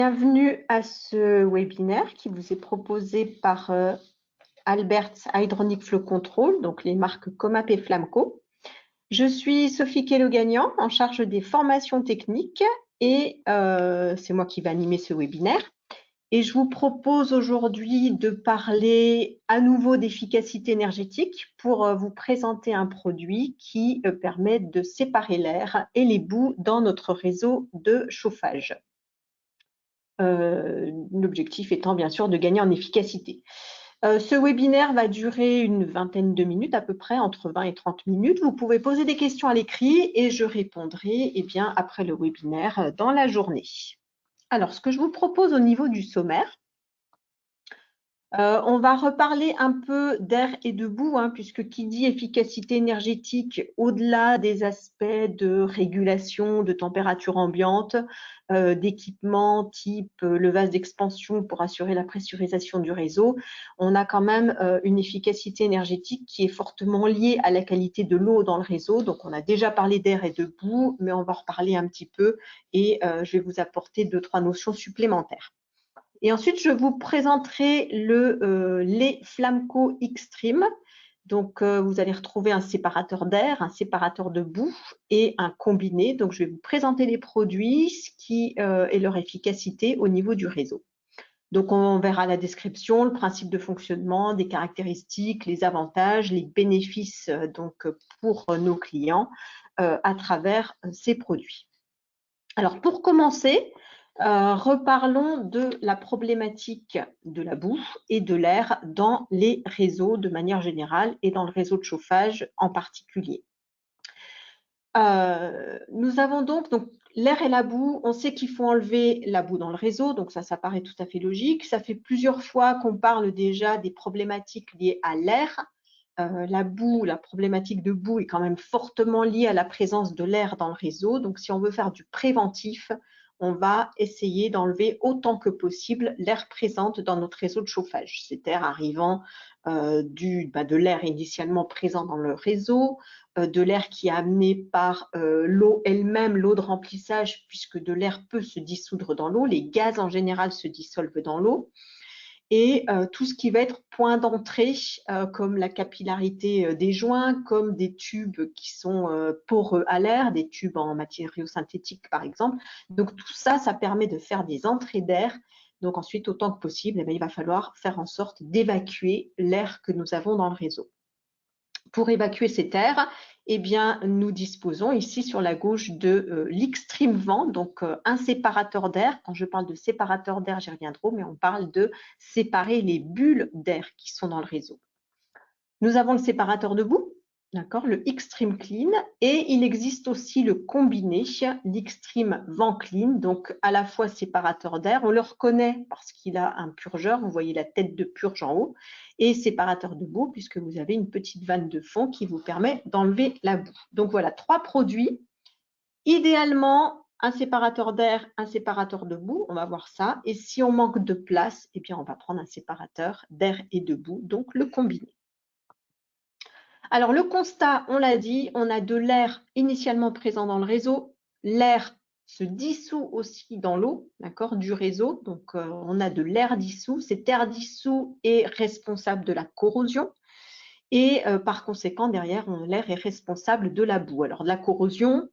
Bienvenue à ce webinaire qui vous est proposé par Alberts Hydronic Flow Control, donc les marques Comap et Flamco. Je suis Sophie Kello-Gagnant, en charge des formations techniques et c'est moi qui vais animer ce webinaire. Et je vous propose aujourd'hui de parler à nouveau d'efficacité énergétique pour vous présenter un produit qui permet de séparer l'air et les boues dans notre réseau de chauffage. L'objectif étant bien sûr de gagner en efficacité. Ce webinaire va durer une vingtaine de minutes à peu près, entre 20 et 30 minutes. Vous pouvez poser des questions à l'écrit et je répondrai après le webinaire dans la journée. Alors, ce que je vous propose au niveau du sommaire, on va reparler un peu d'air et de boue, puisque qui dit efficacité énergétique, au-delà des aspects de régulation de température ambiante, d'équipements type le vase d'expansion pour assurer la pressurisation du réseau, on a quand même une efficacité énergétique qui est fortement liée à la qualité de l'eau dans le réseau. Donc, on a déjà parlé d'air et de boue, mais on va reparler un petit peu et je vais vous apporter 2-3 notions supplémentaires. Et ensuite, je vous présenterai le lait Flamco Xtreme. Donc, vous allez retrouver un séparateur d'air, un séparateur de boue et un combiné. Donc, je vais vous présenter les produits et leur efficacité au niveau du réseau. Donc, on verra la description, le principe de fonctionnement, des caractéristiques, les avantages, les bénéfices pour nos clients à travers ces produits. Alors, pour commencer, reparlons de la problématique de la boue et de l'air dans les réseaux de manière générale et dans le réseau de chauffage en particulier. Nous avons donc l'air et la boue. On sait qu'il faut enlever la boue dans le réseau, donc ça paraît tout à fait logique. Ça fait plusieurs fois qu'on parle déjà des problématiques liées à l'air. La boue, la problématique de boue est quand même fortement liée à la présence de l'air dans le réseau. Donc, si on veut faire du préventif, on va essayer d'enlever autant que possible l'air présent dans notre réseau de chauffage. Cet air arrivant de l'air initialement présent dans le réseau, de l'air qui est amené par l'eau elle-même, l'eau de remplissage, puisque de l'air peut se dissoudre dans l'eau. Les gaz en général se dissolvent dans l'eau. Et tout ce qui va être point d'entrée, comme la capillarité des joints, comme des tubes qui sont poreux à l'air, des tubes en matériaux synthétiques par exemple. Donc tout ça, ça permet de faire des entrées d'air. Donc ensuite, autant que possible, il va falloir faire en sorte d'évacuer l'air que nous avons dans le réseau. Pour évacuer cet air, nous disposons ici sur la gauche de l'Xtreme Vent, donc un séparateur d'air. Quand je parle de séparateur d'air, j'y reviendrai, mais on parle de séparer les bulles d'air qui sont dans le réseau. Nous avons le séparateur de boue, d'accord, le Xtreme Clean, et il existe aussi le combiné, l'Xtreme Vent Clean, donc à la fois séparateur d'air, on le reconnaît parce qu'il a un purgeur, vous voyez la tête de purge en haut, et séparateur de boue puisque vous avez une petite vanne de fond qui vous permet d'enlever la boue. Donc voilà, 3 produits. Idéalement, un séparateur d'air, un séparateur de boue, on va voir ça. Et si on manque de place, on va prendre un séparateur d'air et de boue, donc le combiné. Alors, le constat, on l'a dit, on a de l'air initialement présent dans le réseau. L'air se dissout aussi dans l'eau, d'accord, du réseau. Donc, on a de l'air dissous. Cet air dissous est responsable de la corrosion. Et par conséquent, derrière, l'air est responsable de la boue. Alors, de la corrosion,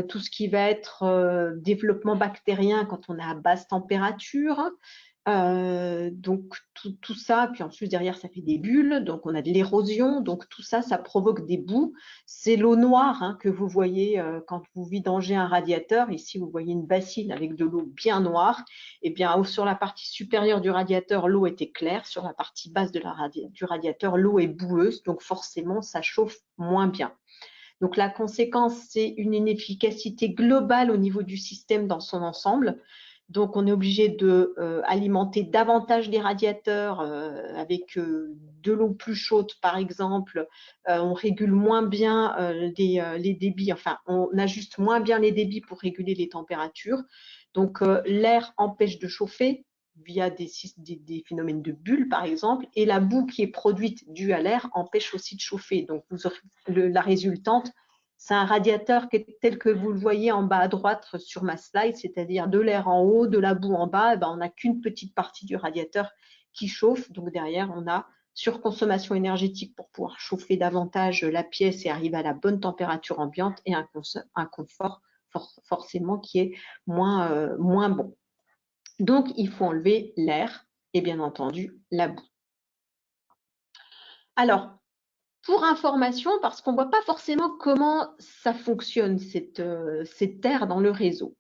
tout ce qui va être développement bactérien quand on est à basse température, donc tout ça, puis ensuite derrière ça fait des bulles, donc on a de l'érosion, donc tout ça, ça provoque des boues. C'est l'eau noire que vous voyez quand vous vidangez un radiateur. Ici vous voyez une bassine avec de l'eau bien noire. Et bien sur la partie supérieure du radiateur, l'eau était claire, sur la partie basse du radiateur, l'eau est boueuse, donc forcément ça chauffe moins bien. Donc la conséquence, c'est une inefficacité globale au niveau du système dans son ensemble. Donc, on est obligé d'alimenter davantage les radiateurs avec de l'eau plus chaude, par exemple. On régule moins bien les débits, enfin, on ajuste moins bien les débits pour réguler les températures. Donc, l'air empêche de chauffer via des phénomènes de bulles, par exemple, et la boue qui est produite due à l'air empêche aussi de chauffer. Donc, vous aurez la résultante, C'est un radiateur qui est tel que vous le voyez en bas à droite sur ma slide, c'est-à-dire de l'air en haut, de la boue en bas. Et ben, on n'a qu'une petite partie du radiateur qui chauffe. Donc derrière, on a surconsommation énergétique pour pouvoir chauffer davantage la pièce et arriver à la bonne température ambiante et un confort forcément qui est moins bon. Donc, il faut enlever l'air et bien entendu la boue. Alors, pour information, parce qu'on ne voit pas forcément comment ça fonctionne, cette air dans le réseau.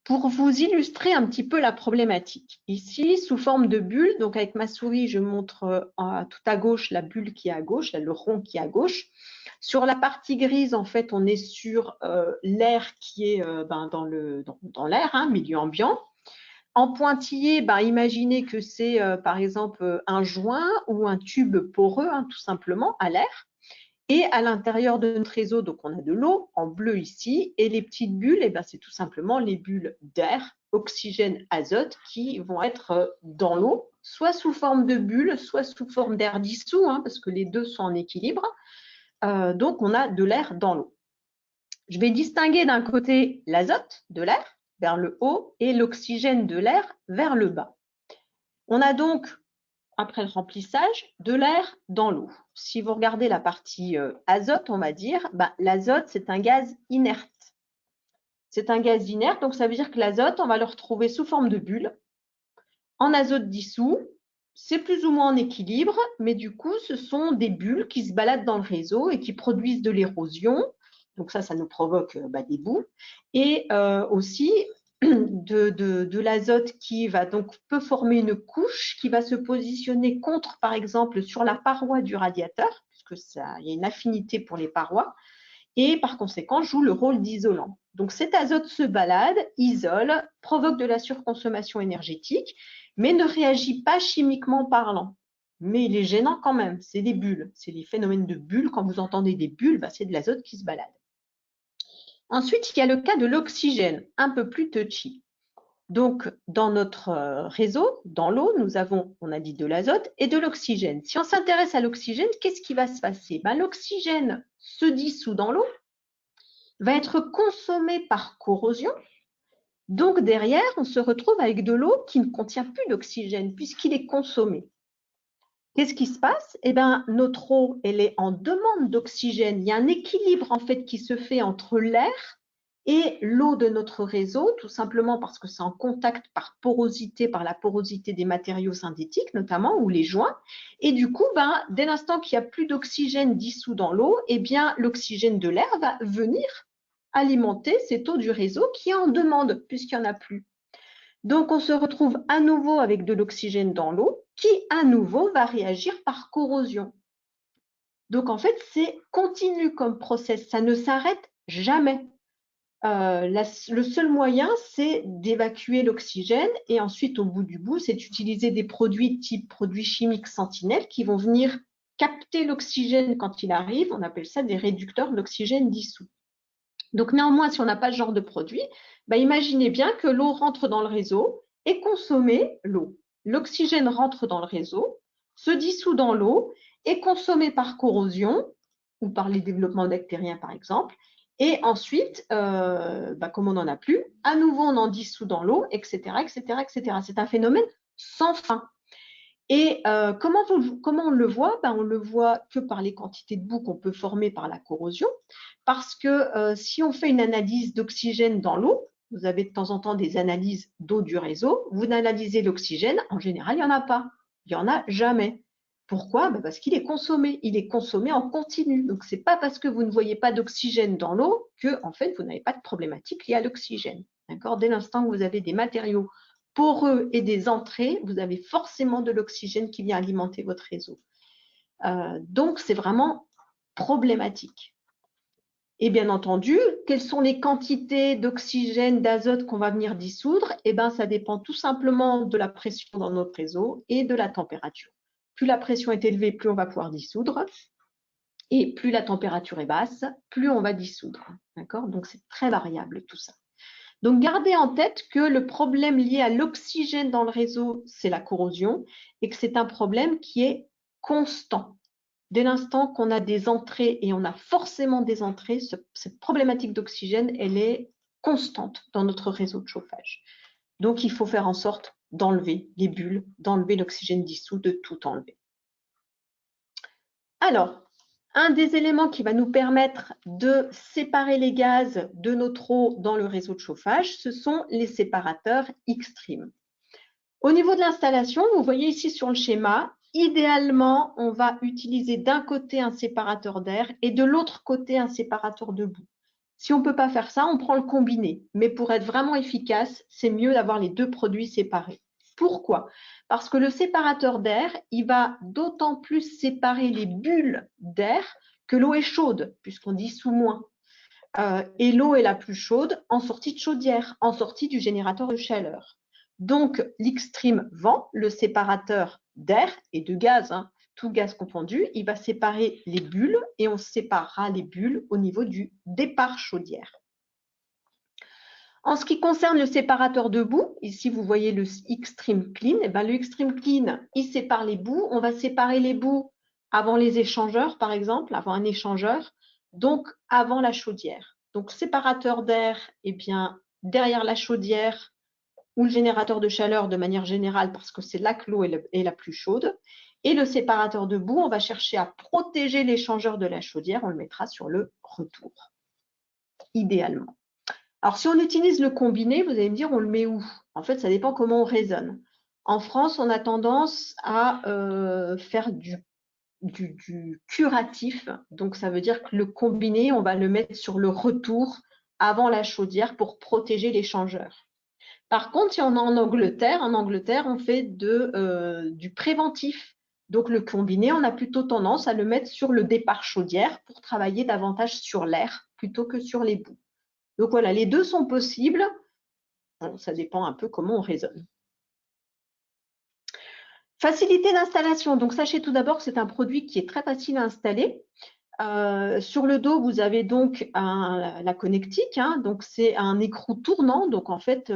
Pour vous illustrer un petit peu la problématique, ici, sous forme de bulle, donc avec ma souris, je montre tout à gauche la bulle qui est à gauche, le rond qui est à gauche. Sur la partie grise, en fait, on est sur l'air qui est dans l'air, milieu ambiant. En pointillé, imaginez que c'est par exemple un joint ou un tube poreux, tout simplement, à l'air. Et à l'intérieur de notre réseau, donc on a de l'eau en bleu ici, et les petites bulles, c'est tout simplement les bulles d'air, oxygène, azote, qui vont être dans l'eau, soit sous forme de bulles, soit sous forme d'air dissous, parce que les deux sont en équilibre. Donc on a de l'air dans l'eau. Je vais distinguer d'un côté l'azote de l'air vers le haut et l'oxygène de l'air vers le bas. On a donc, après le remplissage, de l'air dans l'eau. Si vous regardez la partie azote, on va dire, l'azote, c'est un gaz inerte. C'est un gaz inerte, donc ça veut dire que l'azote, on va le retrouver sous forme de bulles. En azote dissous, c'est plus ou moins en équilibre, mais du coup, ce sont des bulles qui se baladent dans le réseau et qui produisent de l'érosion. Donc ça nous provoque des boues. Et aussi, de l'azote qui peut former une couche qui va se positionner contre, par exemple, sur la paroi du radiateur, puisque il y a une affinité pour les parois, et par conséquent joue le rôle d'isolant. Donc cet azote se balade, isole, provoque de la surconsommation énergétique, mais ne réagit pas chimiquement parlant. Mais il est gênant quand même, c'est des bulles, c'est les phénomènes de bulles. Quand vous entendez des bulles, c'est de l'azote qui se balade. Ensuite, il y a le cas de l'oxygène, un peu plus touchy. Donc, dans notre réseau, dans l'eau, nous avons, on a dit, de l'azote et de l'oxygène. Si on s'intéresse à l'oxygène, qu'est-ce qui va se passer? L'oxygène se dissout dans l'eau, va être consommé par corrosion. Donc, derrière, on se retrouve avec de l'eau qui ne contient plus d'oxygène puisqu'il est consommé. Qu'est-ce qui se passe? Notre eau, elle est en demande d'oxygène. Il y a un équilibre, en fait, qui se fait entre l'air et l'eau de notre réseau, tout simplement parce que c'est en contact par la porosité des matériaux synthétiques, notamment, ou les joints. Et du coup, dès l'instant qu'il n'y a plus d'oxygène dissous dans l'eau, l'oxygène de l'air va venir alimenter cette eau du réseau qui est en demande, puisqu'il n'y en a plus. Donc, on se retrouve à nouveau avec de l'oxygène dans l'eau qui, à nouveau, va réagir par corrosion. Donc, en fait, c'est continu comme process. Ça ne s'arrête jamais. Le seul moyen, c'est d'évacuer l'oxygène et ensuite, au bout du bout, c'est d'utiliser des produits type produits chimiques sentinelles qui vont venir capter l'oxygène quand il arrive. On appelle ça des réducteurs d'oxygène dissous. Donc, néanmoins, si on n'a pas ce genre de produit, imaginez bien que l'eau rentre dans le réseau et consommée, l'eau. L'oxygène rentre dans le réseau, se dissout dans l'eau, est consommé par corrosion ou par les développements bactériens, par exemple. Et ensuite, comme on n'en a plus, à nouveau, on en dissout dans l'eau, etc., etc., etc. C'est un phénomène sans fin. Et comment on le voit? On le voit que par les quantités de boue qu'on peut former par la corrosion, parce que si on fait une analyse d'oxygène dans l'eau, vous avez de temps en temps des analyses d'eau du réseau, vous analysez l'oxygène, en général, il n'y en a pas. Il n'y en a jamais. Pourquoi? Parce qu'il est consommé. Il est consommé en continu. Donc, ce n'est pas parce que vous ne voyez pas d'oxygène dans l'eau que, en fait, vous n'avez pas de problématique liée à l'oxygène. Dès l'instant que vous avez des matériaux poreux et des entrées, vous avez forcément de l'oxygène qui vient alimenter votre réseau. Donc, c'est vraiment problématique. Et bien entendu, quelles sont les quantités d'oxygène, d'azote qu'on va venir dissoudre? Ça dépend tout simplement de la pression dans notre réseau et de la température. Plus la pression est élevée, plus on va pouvoir dissoudre. Et plus la température est basse, plus on va dissoudre. D'accord? Donc, c'est très variable tout ça. Donc, gardez en tête que le problème lié à l'oxygène dans le réseau, c'est la corrosion et que c'est un problème qui est constant. dès l'instant qu'on a des entrées, et on a forcément des entrées, cette problématique d'oxygène, elle est constante dans notre réseau de chauffage. Donc, il faut faire en sorte d'enlever les bulles, d'enlever l'oxygène dissous, de tout enlever. Alors, un des éléments qui va nous permettre de séparer les gaz de notre eau dans le réseau de chauffage, ce sont les séparateurs Xtreme. Au niveau de l'installation, vous voyez ici sur le schéma, idéalement, on va utiliser d'un côté un séparateur d'air et de l'autre côté un séparateur de boue. Si on ne peut pas faire ça, on prend le combiné. Mais pour être vraiment efficace, c'est mieux d'avoir les deux produits séparés. Pourquoi? Parce que le séparateur d'air, il va d'autant plus séparer les bulles d'air que l'eau est chaude, puisqu'on dissout moins. Et l'eau est la plus chaude en sortie de chaudière, en sortie du générateur de chaleur. Donc, l'Xtreme vent, le séparateur d'air et de gaz, tout gaz confondu, il va séparer les bulles et on séparera les bulles au niveau du départ chaudière. En ce qui concerne le séparateur de boue, ici vous voyez le Xtreme Clean, et bien le Xtreme Clean, il sépare les boues. On va séparer les boues avant les échangeurs, par exemple, avant un échangeur, donc avant la chaudière. Donc séparateur d'air, eh bien derrière la chaudière ou le générateur de chaleur de manière générale, parce que c'est là que l'eau est la plus chaude. Et le séparateur de boue, on va chercher à protéger l'échangeur de la chaudière, on le mettra sur le retour, idéalement. Alors, si on utilise le combiné, vous allez me dire, on le met où? En fait, ça dépend comment on raisonne. En France, on a tendance à faire du curatif. Donc, ça veut dire que le combiné, on va le mettre sur le retour avant la chaudière pour protéger l'échangeur. Par contre, si on est en Angleterre, on fait du préventif. Donc, le combiné, on a plutôt tendance à le mettre sur le départ chaudière pour travailler davantage sur l'air plutôt que sur les boues. Donc voilà, les deux sont possibles. Bon, ça dépend un peu comment on raisonne. Facilité d'installation. Donc sachez tout d'abord que c'est un produit qui est très facile à installer. Sur le dos, vous avez donc la connectique. Donc c'est un écrou tournant. Donc en fait,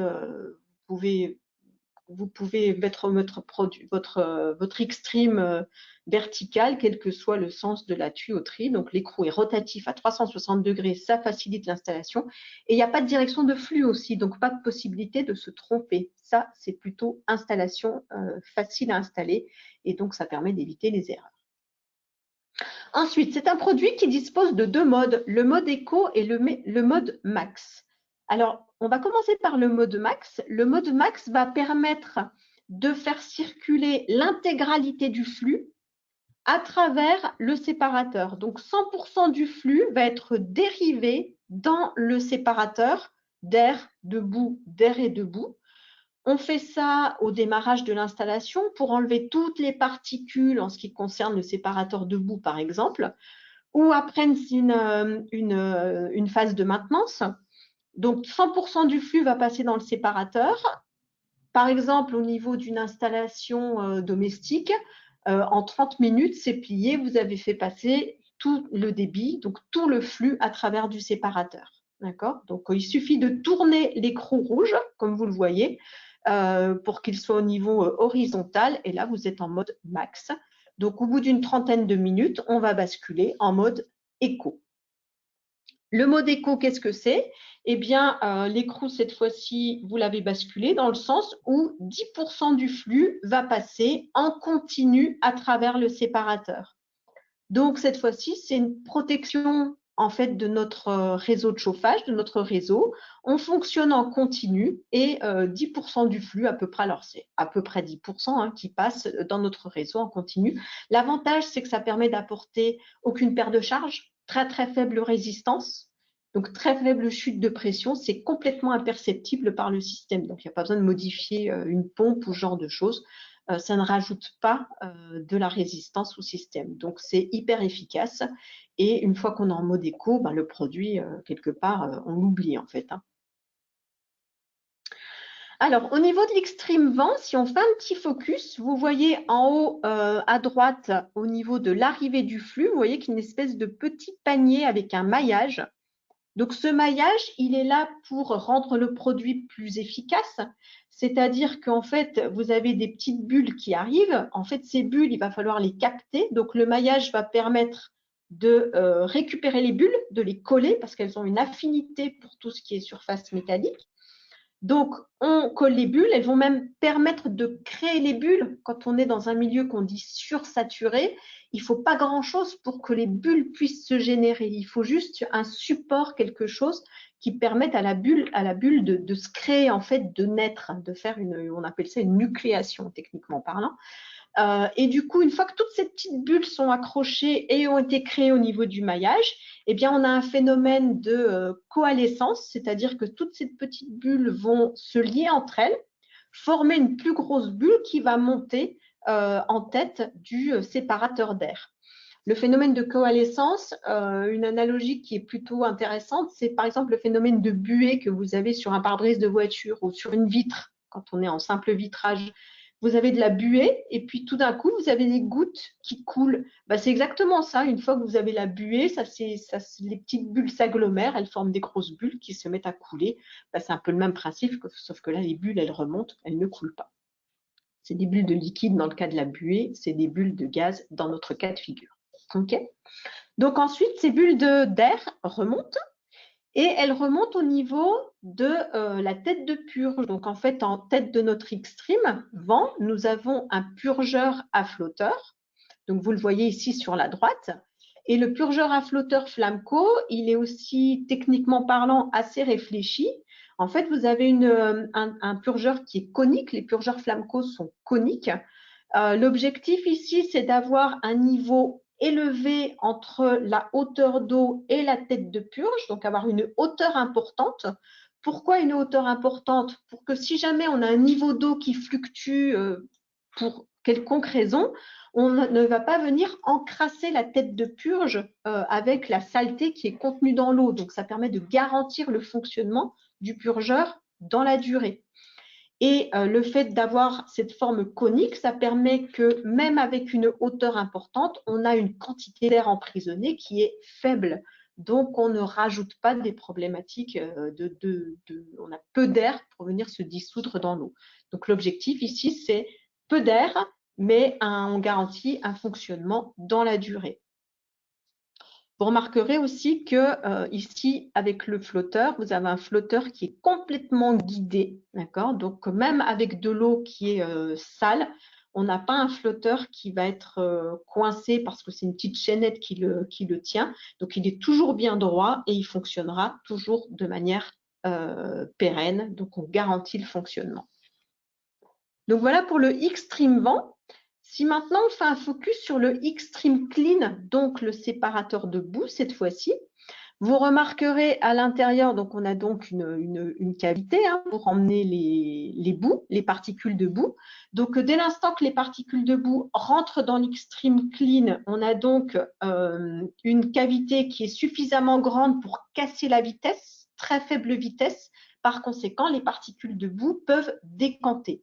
vous pouvez mettre votre Xtreme vertical, quel que soit le sens de la tuyauterie. Donc, l'écrou est rotatif à 360 degrés, ça facilite l'installation. Et il n'y a pas de direction de flux aussi, donc pas de possibilité de se tromper. Ça, c'est plutôt installation facile à installer et donc ça permet d'éviter les erreurs. Ensuite, c'est un produit qui dispose de deux modes, le mode Eco et le mode Max. Alors, on va commencer par le mode Max. Le mode Max va permettre de faire circuler l'intégralité du flux à travers le séparateur. Donc, 100% du flux va être dérivé dans le séparateur d'air, de boue, d'air et de boue. On fait ça au démarrage de l'installation pour enlever toutes les particules en ce qui concerne le séparateur de boue, par exemple, ou après une phase de maintenance. Donc, 100% du flux va passer dans le séparateur. Par exemple, au niveau d'une installation domestique, en 30 minutes, c'est plié, vous avez fait passer tout le débit, donc tout le flux à travers du séparateur. D'accord? Donc, il suffit de tourner l'écrou rouge, comme vous le voyez, pour qu'il soit au niveau horizontal. Et là, vous êtes en mode max. Donc, au bout d'une trentaine de minutes, on va basculer en mode éco. Le mode éco, qu'est-ce que c'est? Eh bien, l'écrou, cette fois-ci, vous l'avez basculé dans le sens où 10% du flux va passer en continu à travers le séparateur. Donc, cette fois-ci, c'est une protection en fait de notre réseau de chauffage, de notre réseau. On fonctionne en continu et 10% du flux à peu près, alors c'est à peu près 10% qui passe dans notre réseau en continu. L'avantage, c'est que ça permet d'apporter aucune perte de charge, très très faible résistance, donc très faible chute de pression, c'est complètement imperceptible par le système. Donc, il n'y a pas besoin de modifier une pompe ou ce genre de choses. Ça ne rajoute pas de la résistance au système. Donc, c'est hyper efficace. Et une fois qu'on est en mode éco, le produit, quelque part, on l'oublie en fait. Alors, au niveau de l'Xtreme vent, si on fait un petit focus, vous voyez en haut à droite, au niveau de l'arrivée du flux, vous voyez qu'il y a une espèce de petit panier avec un maillage. Donc, ce maillage, il est là pour rendre le produit plus efficace. C'est-à-dire qu'en fait, vous avez des petites bulles qui arrivent. En fait, ces bulles, il va falloir les capter. Donc, le maillage va permettre de récupérer les bulles, de les coller parce qu'elles ont une affinité pour tout ce qui est surface métallique. Donc, on colle les bulles. Elles vont même permettre de créer les bulles quand on est dans un milieu qu'on dit sursaturé. Il ne faut pas grand-chose pour que les bulles puissent se générer. Il faut juste un support, quelque chose qui permette à la bulle de se créer, en fait, de naître, de faire on appelle ça une nucléation, techniquement parlant. Et du coup, une fois que toutes ces petites bulles sont accrochées et ont été créées au niveau du maillage, eh bien, on a un phénomène de coalescence, c'est-à-dire que toutes ces petites bulles vont se lier entre elles, former une plus grosse bulle qui va monter en tête du séparateur d'air. Le phénomène de coalescence, une analogie qui est plutôt intéressante, c'est par exemple le phénomène de buée que vous avez sur un pare-brise de voiture ou sur une vitre quand on est en simple vitrage. Vous avez de la buée et puis tout d'un coup, vous avez des gouttes qui coulent. Bah, c'est exactement ça. Une fois que vous avez la buée, les petites bulles s'agglomèrent, elles forment des grosses bulles qui se mettent à couler. Bah, c'est un peu le même principe, sauf que là, les bulles, elles remontent, elles ne coulent pas. C'est des bulles de liquide dans le cas de la buée, c'est des bulles de gaz dans notre cas de figure. Okay. Donc ensuite, ces bulles d'air remontent et elles remontent au niveau de la tête de purge. Donc en fait, en tête de notre extreme vent, nous avons un purgeur à flotteur. Donc vous le voyez ici sur la droite. Et le purgeur à flotteur Flamco, il est aussi techniquement parlant assez réfléchi. En fait, vous avez un purgeur qui est conique. Les purgeurs Flamco sont coniques. L'objectif ici, c'est d'avoir un niveau élevé entre la hauteur d'eau et la tête de purge, donc avoir une hauteur importante. Pourquoi une hauteur importante? Pour que si jamais on a un niveau d'eau qui fluctue pour quelconque raison, on ne va pas venir encrasser la tête de purge avec la saleté qui est contenue dans l'eau. Donc, ça permet de garantir le fonctionnement du purgeur dans la durée. Et le fait d'avoir cette forme conique, ça permet que même avec une hauteur importante, on a une quantité d'air emprisonné qui est faible. Donc, on ne rajoute pas des problématiques on a peu d'air pour venir se dissoudre dans l'eau. Donc, l'objectif ici, c'est peu d'air, mais on garantit un fonctionnement dans la durée. Vous remarquerez aussi que ici, avec le flotteur, vous avez un flotteur qui est complètement guidé, d'accord? Donc, même avec de l'eau qui est sale, on n'a pas un flotteur qui va être coincé parce que c'est une petite chaînette qui le tient. Donc, il est toujours bien droit et il fonctionnera toujours de manière pérenne. Donc, on garantit le fonctionnement. Donc, voilà pour le Xtreme vent. Si maintenant on fait un focus sur le Xtreme Clean, donc le séparateur de boue cette fois-ci, vous remarquerez à l'intérieur, donc on a donc une cavité pour emmener les boues, les particules de boue. Donc dès l'instant que les particules de boue rentrent dans l'Xtreme Clean, on a donc une cavité qui est suffisamment grande pour casser la vitesse, très faible vitesse. Par conséquent, les particules de boue peuvent décanter.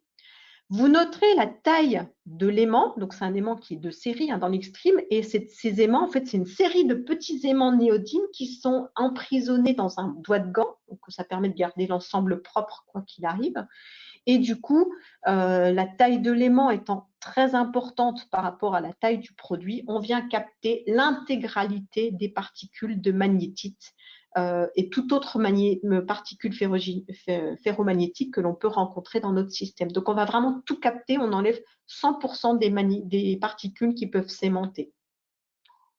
Vous noterez la taille de l'aimant, donc c'est un aimant qui est de série dans l'Xtreme, et ces aimants, en fait, c'est une série de petits aimants néodyme qui sont emprisonnés dans un doigt de gant, donc ça permet de garder l'ensemble propre quoi qu'il arrive. Et du coup, la taille de l'aimant étant très importante par rapport à la taille du produit, on vient capter l'intégralité des particules de magnétite et toute autre particule ferromagnétique que l'on peut rencontrer dans notre système. Donc, on va vraiment tout capter, on enlève 100% des particules qui peuvent s'aimanter.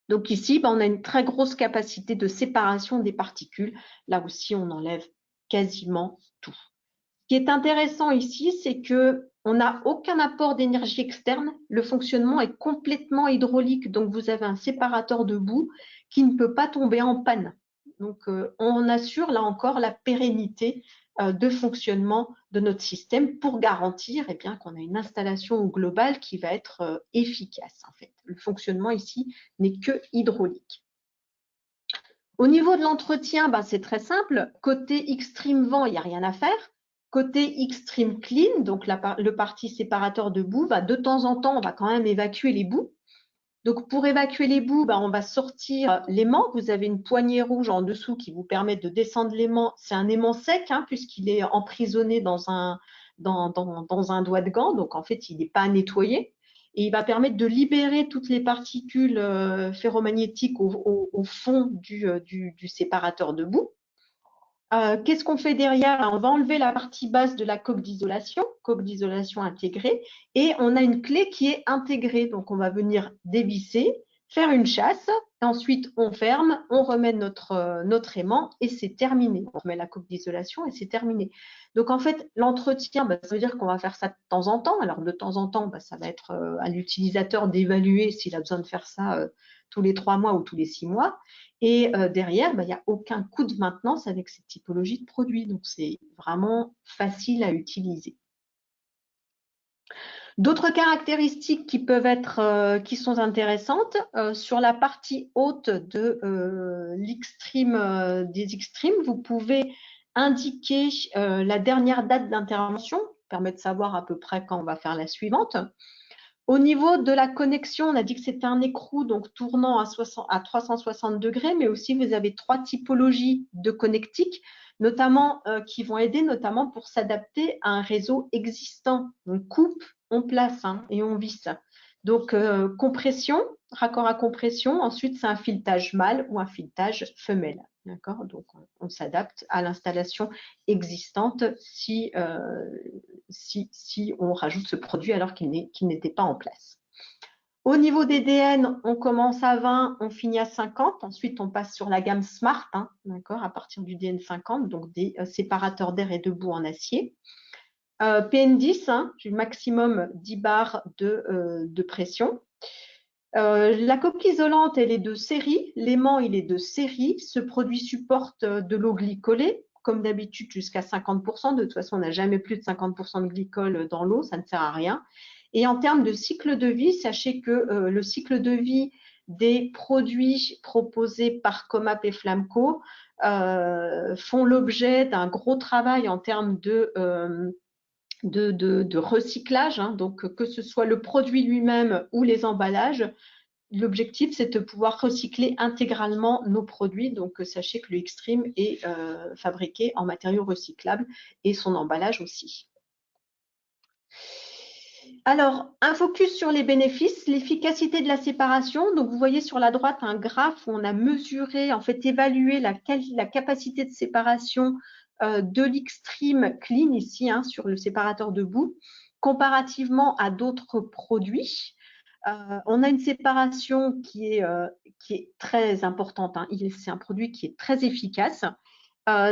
Donc ici, on a une très grosse capacité de séparation des particules. Là aussi, on enlève quasiment tout. Ce qui est intéressant ici, c'est qu'on n'a aucun apport d'énergie externe. Le fonctionnement est complètement hydraulique. Donc, vous avez un séparateur de boue qui ne peut pas tomber en panne. Donc, on assure là encore la pérennité de fonctionnement de notre système pour garantir qu'on a une installation globale qui va être efficace. En fait, le fonctionnement ici n'est que hydraulique. Au niveau de l'entretien, c'est très simple. Côté Xtreme vent, il n'y a rien à faire. Côté Xtreme Clean, donc le parti séparateur de boue, de temps en temps, on va quand même évacuer les boues. Donc, pour évacuer les boues, on va sortir l'aimant. Vous avez une poignée rouge en dessous qui vous permet de descendre l'aimant. C'est un aimant sec, puisqu'il est emprisonné dans dans un doigt de gant. Donc, en fait, il n'est pas nettoyé. Et il va permettre de libérer toutes les particules ferromagnétiques au fond du séparateur de boue. Qu'est-ce qu'on fait derrière? On va enlever la partie basse de la coque d'isolation intégrée, et on a une clé qui est intégrée. Donc, on va venir dévisser, faire une chasse, et ensuite on ferme, on remet notre aimant et c'est terminé. On remet la coque d'isolation et c'est terminé. Donc, en fait, l'entretien, ça veut dire qu'on va faire ça de temps en temps. Alors, de temps en temps, ça va être à l'utilisateur d'évaluer s'il a besoin de faire ça tous les 3 mois ou tous les 6 mois. Et derrière, il n'y a aucun coût de maintenance avec cette typologie de produit. Donc, c'est vraiment facile à utiliser. D'autres caractéristiques qui peuvent être, qui sont intéressantes, sur la partie haute de des Xtreme, vous pouvez indiquer la dernière date d'intervention, permet de savoir à peu près quand on va faire la suivante. Au niveau de la connexion, on a dit que c'était un écrou, donc tournant à 360 degrés, mais aussi vous avez 3 typologies de connectiques, notamment qui vont aider notamment pour s'adapter à un réseau existant. On coupe, on place et on visse. Donc, compression, raccord à compression. Ensuite, c'est un filetage mâle ou un filetage femelle. D'accord? Donc, on s'adapte à l'installation existante si on rajoute ce produit alors qu'il n'était pas en place. Au niveau des DN, on commence à 20, on finit à 50. Ensuite, on passe sur la gamme Smart, d'accord, à partir du DN 50, donc des séparateurs d'air et de boue en acier. PN10, du maximum 10 bars de pression. La coquille isolante, elle est de série. L'aimant, il est de série. Ce produit supporte de l'eau glycolée, comme d'habitude, jusqu'à 50%. De toute façon, on n'a jamais plus de 50% de glycol dans l'eau, ça ne sert à rien. Et en termes de cycle de vie, sachez que le cycle de vie des produits proposés par Comap et Flamco font l'objet d'un gros travail en termes de recyclage, donc que ce soit le produit lui-même ou les emballages. L'objectif, c'est de pouvoir recycler intégralement nos produits. Donc, sachez que le Xtreme est fabriqué en matériaux recyclables et son emballage aussi. Alors, un focus sur les bénéfices, l'efficacité de la séparation. Donc, vous voyez sur la droite un graphe où on a mesuré, en fait, évalué la capacité de séparation de l'Xtreme Clean ici, sur le séparateur de boue, comparativement à d'autres produits. On a une séparation qui est très importante. C'est un produit qui est très efficace.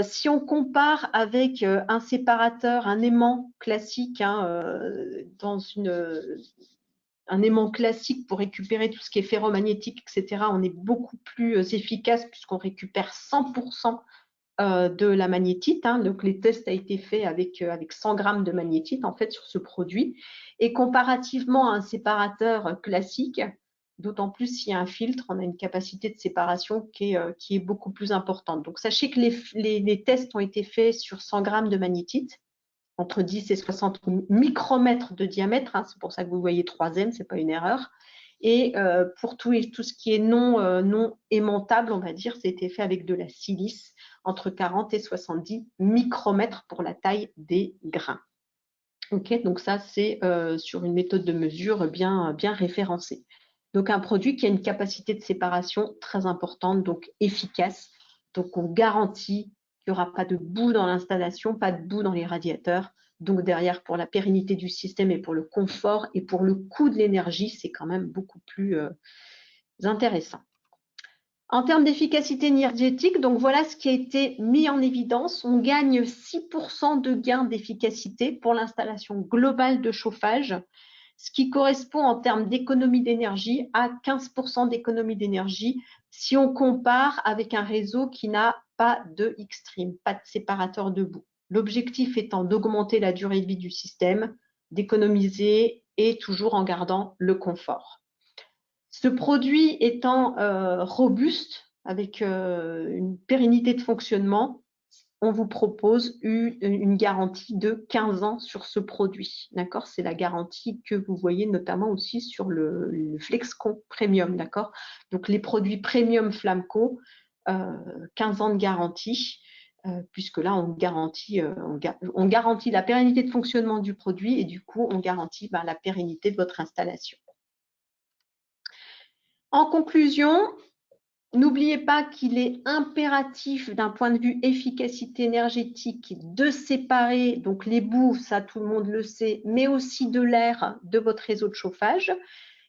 Si on compare avec un séparateur, un aimant classique, un aimant classique pour récupérer tout ce qui est ferromagnétique, etc., on est beaucoup plus efficace puisqu'on récupère 100% de la magnétite. Donc, les tests ont été faits avec 100 grammes de magnétite en fait sur ce produit. Et comparativement à un séparateur classique, d'autant plus s'il y a un filtre, on a une capacité de séparation qui est beaucoup plus importante. Donc, sachez que les tests ont été faits sur 100 grammes de magnétite, entre 10 et 60 micromètres de diamètre. C'est pour ça que vous voyez 3M, ce n'est pas une erreur. Et pour tout ce qui est non aimantable, on va dire, c'était fait avec de la silice, entre 40 et 70 micromètres pour la taille des grains. Ok, donc ça, c'est sur une méthode de mesure bien référencée. Donc, un produit qui a une capacité de séparation très importante, donc efficace. Donc, on garantit qu'il n'y aura pas de boue dans l'installation, pas de boue dans les radiateurs. Donc, derrière, pour la pérennité du système et pour le confort et pour le coût de l'énergie, c'est quand même beaucoup plus intéressant. En termes d'efficacité énergétique, donc voilà ce qui a été mis en évidence. On gagne 6% de gain d'efficacité pour l'installation globale de chauffage, ce qui correspond en termes d'économie d'énergie à 15% d'économie d'énergie si on compare avec un réseau qui n'a pas de Xtreme, pas de séparateur de boue. L'objectif étant d'augmenter la durée de vie du système, d'économiser et toujours en gardant le confort. Ce produit étant robuste, avec une pérennité de fonctionnement, on vous propose une garantie de 15 ans sur ce produit. D'accord? C'est la garantie que vous voyez notamment aussi sur le Flexcon Premium. D'accord? Donc, les produits Premium Flamco, 15 ans de garantie. puisque là, on garantit la pérennité de fonctionnement du produit et du coup, on garantit la pérennité de votre installation. En conclusion, n'oubliez pas qu'il est impératif d'un point de vue efficacité énergétique de séparer donc les boues, ça tout le monde le sait, mais aussi de l'air de votre réseau de chauffage.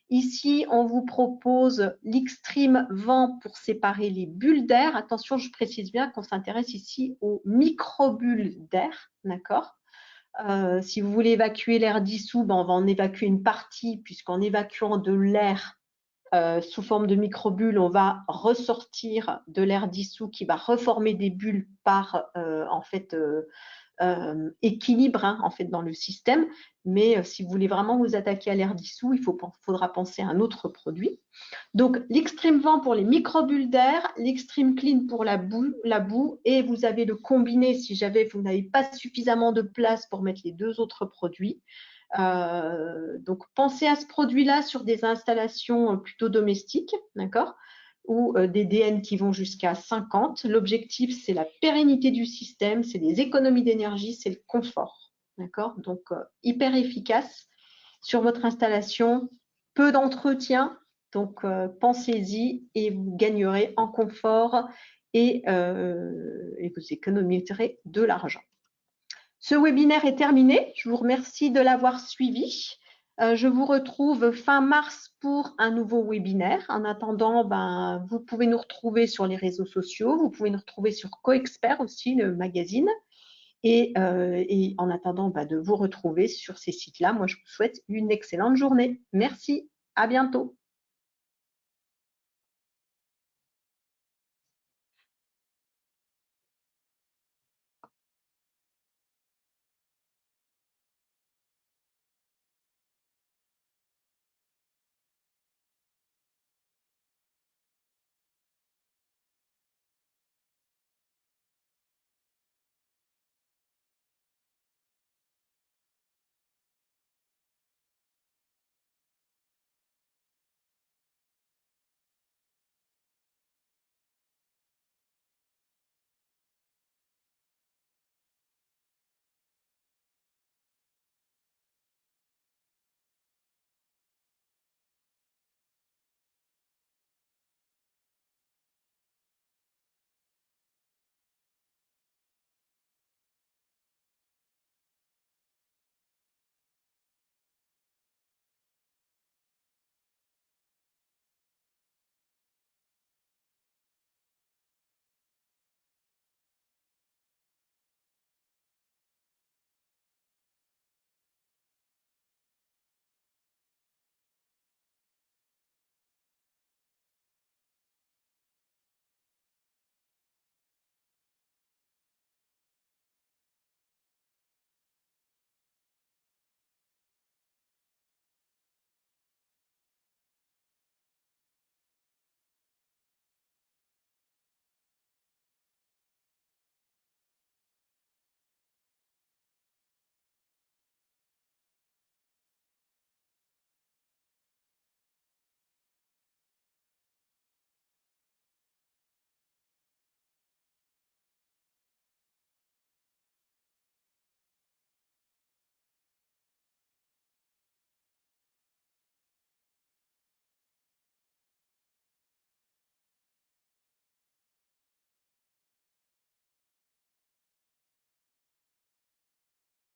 Ici, on vous propose l'Xtreme Vent pour séparer les bulles d'air. Attention, je précise bien qu'on s'intéresse ici aux micro-bulles d'air, d'accord ? Si vous voulez évacuer l'air dissous, on va en évacuer une partie, puisqu'en évacuant de l'air sous forme de microbules, on va ressortir de l'air dissous qui va reformer des bulles par équilibre en fait dans le système. Mais si vous voulez vraiment vous attaquer à l'air dissous, il faudra penser à un autre produit. Donc l'Xtreme Vent pour les microbules d'air, l'Xtreme Clean pour la boue, et vous avez le combiné si jamais vous n'avez pas suffisamment de place pour mettre les deux autres produits. Donc pensez à ce produit-là sur des installations plutôt domestiques, d'accord, ou des DN qui vont jusqu'à 50. L'objectif, c'est la pérennité du système, c'est des économies d'énergie, c'est le confort, d'accord. Donc hyper efficace sur votre installation, peu d'entretien, donc pensez-y et vous gagnerez en confort et vous économiserez de l'argent. Ce webinaire est terminé. Je vous remercie de l'avoir suivi. Je vous retrouve fin mars pour un nouveau webinaire. En attendant, vous pouvez nous retrouver sur les réseaux sociaux. Vous pouvez nous retrouver sur CoExpert aussi, le magazine. Et en attendant de vous retrouver sur ces sites-là, moi, je vous souhaite une excellente journée. Merci. À bientôt.